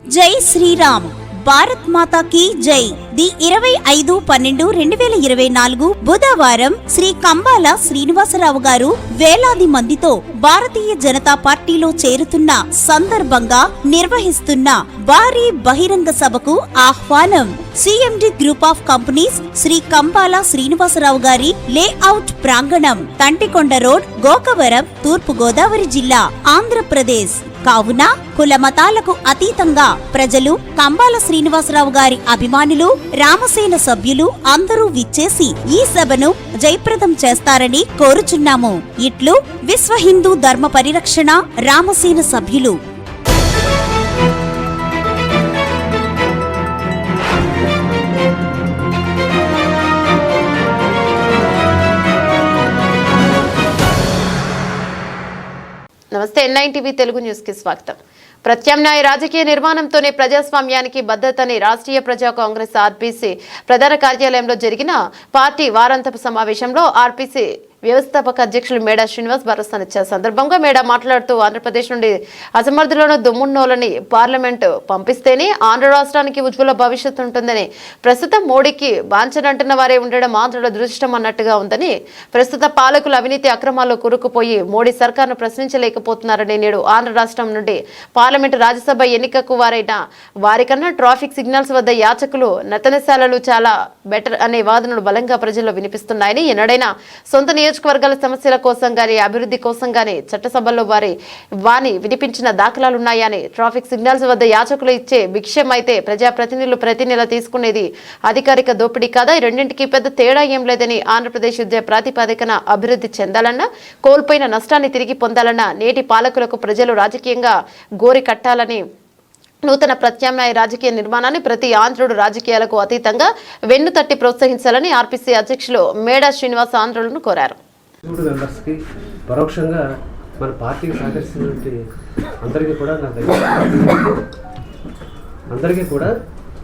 జై శ్రీరామ్, భారత్ మాతా కీ జై. ది 25/12/2024 బుధవారం శ్రీ కంబాల శ్రీనివాసరావు గారు వేలాది మందితో భారతీయ జనతా పార్టీలో చేరుతున్న సందర్భంగా నిర్వహిస్తున్న భారీ బహిరంగ సభకు ఆహ్వానం. CMD group of companies Shri Kambala Srinivasarao గారి లేఅవుట్ ప్రాంగణం, తంటికొండ రోడ్, గోకవరం, తూర్పు గోదావరి జిల్లా, ఆంధ్రప్రదేశ్. కావున కుల మతాలకు అతీతంగా ప్రజలు, కంబాల శ్రీనివాసరావు గారి అభిమానులు, రామసేన సభ్యులు అందరూ విచ్చేసి ఈ సభను జయప్రదం చేస్తారని కోరుచున్నాము. ఇట్లు విశ్వ హిందూ ధర్మ పరిరక్షణ రామసేన సభ్యులు. నమస్తే, N9 తెలుగు న్యూస్ కి స్వాగతం. ప్రత్యామ్నాయ రాజకీయ నిర్మాణంతోనే ప్రజాస్వామ్యానికి భద్రతని రాష్ట్రీయ ప్రజా కాంగ్రెస్ ఆర్పీసీ ప్రధాన కార్యాలయంలో జరిగిన పార్టీ వారాంతపు సమావేశంలో ఆర్పీసీ వ్యవస్థాపక అధ్యక్షులు మేడా శ్రీనివాస్ భరోసానిచ్చారు. సందర్భంగా మేడా మాట్లాడుతూ ఆంధ్రప్రదేశ్ నుండి అసమర్థులను దుమ్మున్నోలని పార్లమెంటు పంపిస్తేనే ఆంధ్ర రాష్ట్రానికి ఉజ్వల భవిష్యత్తు ఉంటుందని, ప్రస్తుతం మోడీకి బాంచనంటున్న వారే ఉండడం ఆంధ్రుల దృష్టం అన్నట్టుగా ఉందని, ప్రస్తుత పాలకులు అవినీతి అక్రమాల్లో కూరుకుపోయి మోడీ సర్కార్ను ప్రశ్నించలేకపోతున్నారని, నేడు ఆంధ్ర రాష్ట్రం నుండి పార్లమెంటు రాజ్యసభ ఎన్నికకు వారైన వారికన్నా ట్రాఫిక్ సిగ్నల్స్ వద్ద యాచకులు, నతనశాలలు చాలా బెటర్ అనే వాదనలు బలంగా ప్రజల్లో వినిపిస్తున్నాయని, ఎన్నడైనా సొంత నియోజకవర్గాల సమస్యల కోసం గానీ, అభివృద్ధి కోసం గానీ చట్టసభల్లో వాని వినిపించిన దాఖలాలున్నాయని, ట్రాఫిక్ సిగ్నల్స్ వద్ద యాచకులు ఇచ్చే భిక్షం అయితే ప్రజాప్రతినిధులు ప్రతి నెల తీసుకునేది అధికారిక దోపిడీ కాదా? ఈ రెండింటికి పెద్ద తేడా ఏం లేదని, ఆంధ్రప్రదేశ్ యుద్ధ ప్రాతిపదికన అభివృద్ధి చెందాలన్నా, కోల్పోయిన నష్టాన్ని తిరిగి పొందాలన్నా నేటి పాలకులకు ప్రజలు రాజకీయంగా గోరి కట్టాలని, నూతన ప్రత్యామ్నాయ రాజకీయ నిర్మాణాన్ని ప్రతి ఆంధ్రుడు రాజకీయాలకు అతీతంగా వెన్ను తట్టి ప్రోత్సహించాలని ఆర్పీసీ అధ్యక్షులు మేడా శ్రీనివాస్ ఆంధ్రులను కోరారు. పరోక్షంగా మన పార్టీకి సహకరిస్తున్నటువంటి అందరికీ కూడా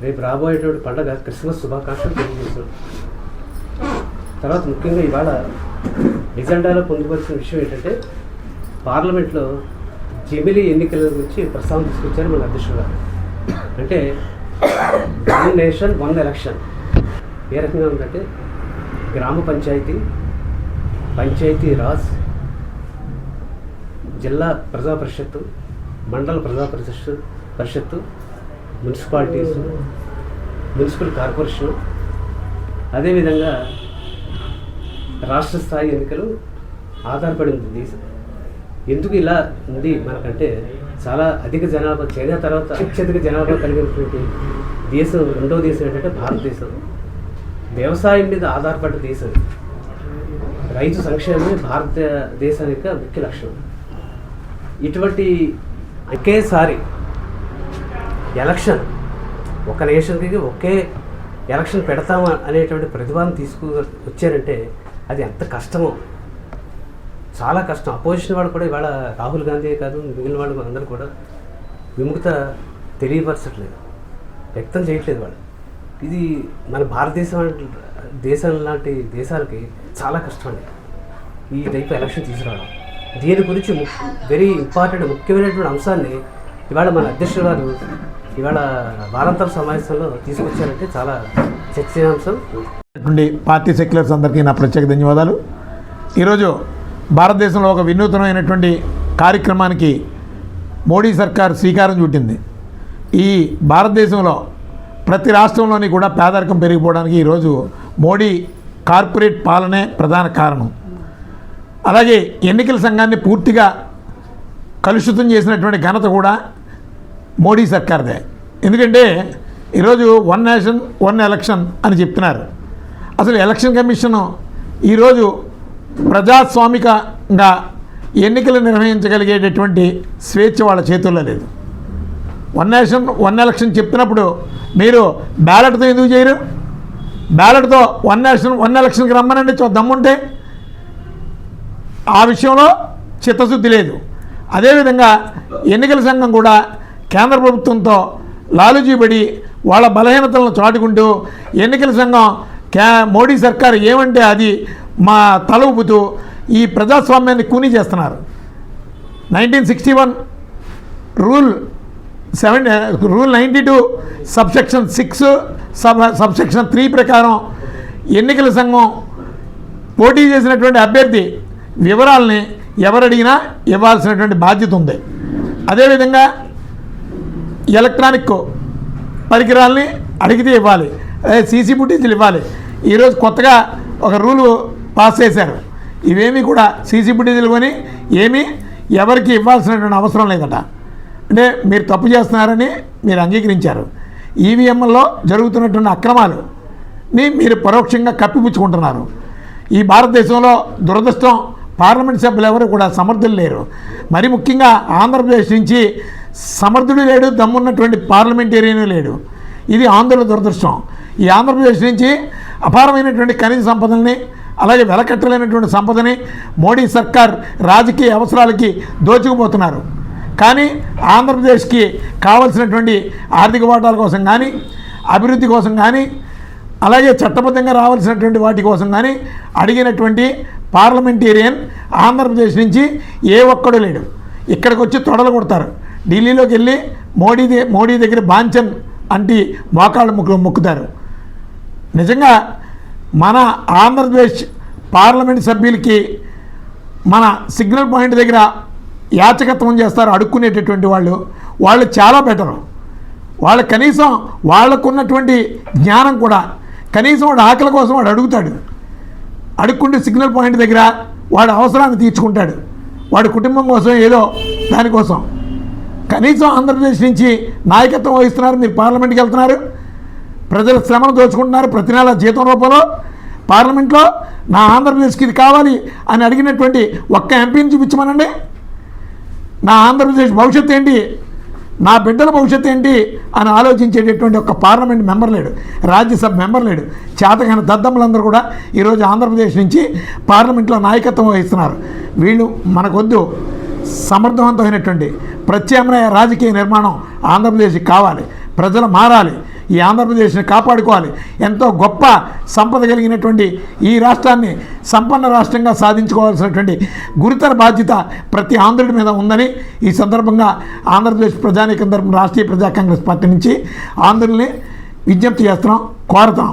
రేపు రాబోయేటువంటి పండుగ క్రిస్మస్ శుభాకాంక్షలు తెలియజేస్తున్నాం. తర్వాత ముఖ్యంగా ఇవాళ ఎజెండాలో పొందుపరిచిన విషయం ఏంటంటే, పార్లమెంట్లో జమిలీ ఎన్నికల గురించి ప్రస్తావన తీసుకొచ్చారు మన అధ్యక్షుడు గారు. అంటే 1 నేషన్ 1 ఎలక్షన్ ఏ రకంగా ఉందంటే, గ్రామ పంచాయతీ, పంచాయతీ రాజ్, జిల్లా ప్రజా పరిషత్తు, మండల ప్రజా పరిషత్తు, మున్సిపాలిటీస్, మున్సిపల్ కార్పొరేషన్, అదేవిధంగా రాష్ట్ర స్థాయి ఎన్నికలు ఆధారపడి ఉంది దేశం. ఎందుకు ఇలా ఉంది మనకంటే, చాలా అధిక జనాభా, చైనా తర్వాత అత్యధిక జనాభా కలిగినటువంటి దేశం, రెండో దేశం ఏంటంటే భారతదేశం. వ్యవసాయం మీద ఆధారపడ్డ దేశం. రైతు సంక్షేమమే భారతదేశం యొక్క ముఖ్య లక్ష్యం. ఇటువంటి ఒకేసారి ఎలక్షన్, ఒక నేషన్కి ఒకే ఎలక్షన్ పెడతామా అనేటువంటి ప్రతిపాదన వచ్చారంటే అది ఎంత కష్టమో, చాలా కష్టం. అపోజిషన్ వాళ్ళు కూడా ఇవాళ రాహుల్ గాంధీ కాదు, మిగిలిన వాళ్ళు అందరూ కూడా విముఖత తెలియపరచట్లేదు, వ్యక్తం చేయట్లేదు వాళ్ళు. ఇది మన దేశం లాంటి దేశాలకి చాలా కష్టం అండి ఈ టైప్ ఎలక్షన్ తీసుకురావడం. దీని గురించి వెరీ ఇంపార్టెంట్, ముఖ్యమైనటువంటి అంశాన్ని ఇవాళ మన అధ్యక్షుడు గారు ఇవాళ వారాంతర సమావేశంలో తీసుకొచ్చారంటే చాలా చర్చనీయాంశం. పార్టీ సెక్యులర్స్ అందరికీ నా ప్రత్యేక ధన్యవాదాలు. ఈరోజు భారతదేశంలో ఒక వినూతనమైనటువంటి కార్యక్రమానికి మోడీ సర్కార్ శ్రీకారం చుట్టింది. ఈ భారతదేశంలో ప్రతి రాష్ట్రంలోని కూడా పేదరికం పెరిగిపోవడానికి ఈరోజు మోడీ కార్పొరేట్ పాలనే ప్రధాన కారణం. అలాగే ఎన్నికల సంఘాన్ని పూర్తిగా కలుషితం చేసినటువంటి ఘనత కూడా మోడీ సర్కార్దే. ఎందుకంటే ఈరోజు 1 నేషన్ 1 ఎలక్షన్ అని చెప్తున్నారు. అసలు ఎలక్షన్ కమిషను ఈరోజు ప్రజాస్వామికంగా ఎన్నికలు నిర్వహించగలిగేటటువంటి స్వేచ్ఛ వాళ్ళ చేతుల్లో లేదు. 1 నేషన్ 1 ఎలక్షన్ చెప్తున్నప్పుడు మీరు బ్యాలెట్తో ఎందుకు చేయరు? బ్యాలెట్తో 1 నేషన్ 1 ఎలక్షన్కి రమ్మనండి దమ్ముంటే. ఆ విషయంలో చిత్తశుద్ధి లేదు. అదేవిధంగా ఎన్నికల సంఘం కూడా కేంద్ర ప్రభుత్వంతో లాలుజీబడి వాళ్ళ బలహీనతలను చాటుకుంటూ ఎన్నికల సంఘం మోడీ సర్కారు ఏమంటే అది మా తల ఊపుతూ ఈ ప్రజాస్వామ్యాన్ని కూనీ చేస్తున్నారు. 1961 రూల్ రూల్ 92 సబ్సెక్షన్ 6 సబ్సెక్షన్ 3 ప్రకారం ఎన్నికల సంఘం పోటీ చేసినటువంటి అభ్యర్థి వివరాలని ఎవరడిగినా ఇవ్వాల్సినటువంటి బాధ్యత ఉంది. అదేవిధంగా ఎలక్ట్రానిక్ పరికరాలని అడిగితే ఇవ్వాలి, అదే సీసీ ఫుటేజీలు ఇవ్వాలి. ఈరోజు కొత్తగా ఒక రూలు పాస్ చేశారు. ఇవేమీ కూడా సీసీ ఫుటేజీలు కొని ఏమీ ఎవరికి ఇవ్వాల్సినటువంటి అవసరం లేదట. అంటే మీరు తప్పు చేస్తున్నారని మీరు అంగీకరించారు. ఈవీఎంలలో జరుగుతున్నటువంటి అక్రమాలని మీరు పరోక్షంగా కప్పిపుచ్చుకుంటున్నారు. ఈ భారతదేశంలో దురదృష్టం పార్లమెంట్ సభ్యులు ఎవరు కూడా సమర్థులు లేరు. మరి ముఖ్యంగా ఆంధ్రప్రదేశ్ నుంచి సమర్థుడు లేడు, దమ్మున్నటువంటి పార్లమెంటేరియన్ లేడు. ఇది ఆంధ్రుల దురదృష్టం. ఈ ఆంధ్రప్రదేశ్ నుంచి అపారమైనటువంటి ఖనిజ సంపదల్ని, అలాగే వెలకట్టలేనటువంటి సంపదని మోడీ సర్కార్ రాజకీయ అవసరాలకి దోచుకుపోతున్నారు. కానీ ఆంధ్రప్రదేశ్కి కావలసినటువంటి ఆర్థిక వాటాల కోసం కానీ, అభివృద్ధి కోసం కానీ, అలాగే చట్టబద్ధంగా రావాల్సినటువంటి వాటి కోసం కానీ అడిగినటువంటి పార్లమెంటేరియన్ ఆంధ్రప్రదేశ్ నుంచి ఏ ఒక్కడు లేడు. ఇక్కడికి వచ్చి తొడలు కొడతారు. ఢిల్లీలోకి వెళ్ళి మోడీ దగ్గర బాంచన్ అంటి మోకాళ్ళు మొక్కుతారు. నిజంగా మన ఆంధ్రప్రదేశ్ పార్లమెంట్ సభ్యులకి మన సిగ్నల్ పాయింట్ దగ్గర యాచకత్వం చేస్తారు అడుక్కునేటటువంటి వాళ్ళు చాలా బెటరు. వాళ్ళు కనీసం వాళ్ళకున్నటువంటి జ్ఞానం కూడా, కనీసం వాడు ఆకలి కోసం వాడు అడుగుతాడు. అడుక్కుంటే సిగ్నల్ పాయింట్ దగ్గర వాడు అవసరాన్ని తీర్చుకుంటాడు, వాడి కుటుంబం కోసం ఏదో దానికోసం. కనీసం ఆంధ్రప్రదేశ్ నుంచి నాయకత్వం వహిస్తున్నారు, మీరు పార్లమెంట్కి వెళ్తున్నారు, ప్రజల శ్రమను దోచుకుంటున్నారు. ప్రతి నెల జీతం రూపంలో పార్లమెంట్లో నా ఆంధ్రప్రదేశ్కి ఇది కావాలి అని అడిగినటువంటి ఒక్క ఎంపీని చూపించమనండి. నా ఆంధ్రప్రదేశ్ భవిష్యత్తు ఏంటి, నా బిడ్డల భవిష్యత్తు ఏంటి అని ఆలోచించేటటువంటి ఒక పార్లమెంట్ మెంబర్ లేడు, రాజ్యసభ మెంబర్ లేడు. చేతకాని దద్దమ్మలందరూ కూడా ఈరోజు ఆంధ్రప్రదేశ్ నుంచి పార్లమెంట్లో నాయకత్వం వహిస్తున్నారు. వీళ్ళు మనకొద్దు. సమర్థవంతమైనటువంటి ప్రత్యామ్నాయ రాజకీయ నిర్మాణం ఆంధ్రప్రదేశ్కి కావాలి. ప్రజలు మారాలి, ఈ ఆంధ్రప్రదేశ్ని కాపాడుకోవాలి. ఎంతో గొప్ప సంపద కలిగినటువంటి ఈ రాష్ట్రాన్ని సంపన్న రాష్ట్రంగా సాధించుకోవాల్సినటువంటి గురుతర బాధ్యత ప్రతి ఆంధ్రుడి మీద ఉందని ఈ సందర్భంగా ఆంధ్రప్రదేశ్ ప్రజానీకం తరపున రాష్ట్రీయ ప్రజా కాంగ్రెస్ పార్టీ నుంచి ఆంధ్రుల్ని విజ్ఞప్తి చేస్తున్నాం, కోరుతాం.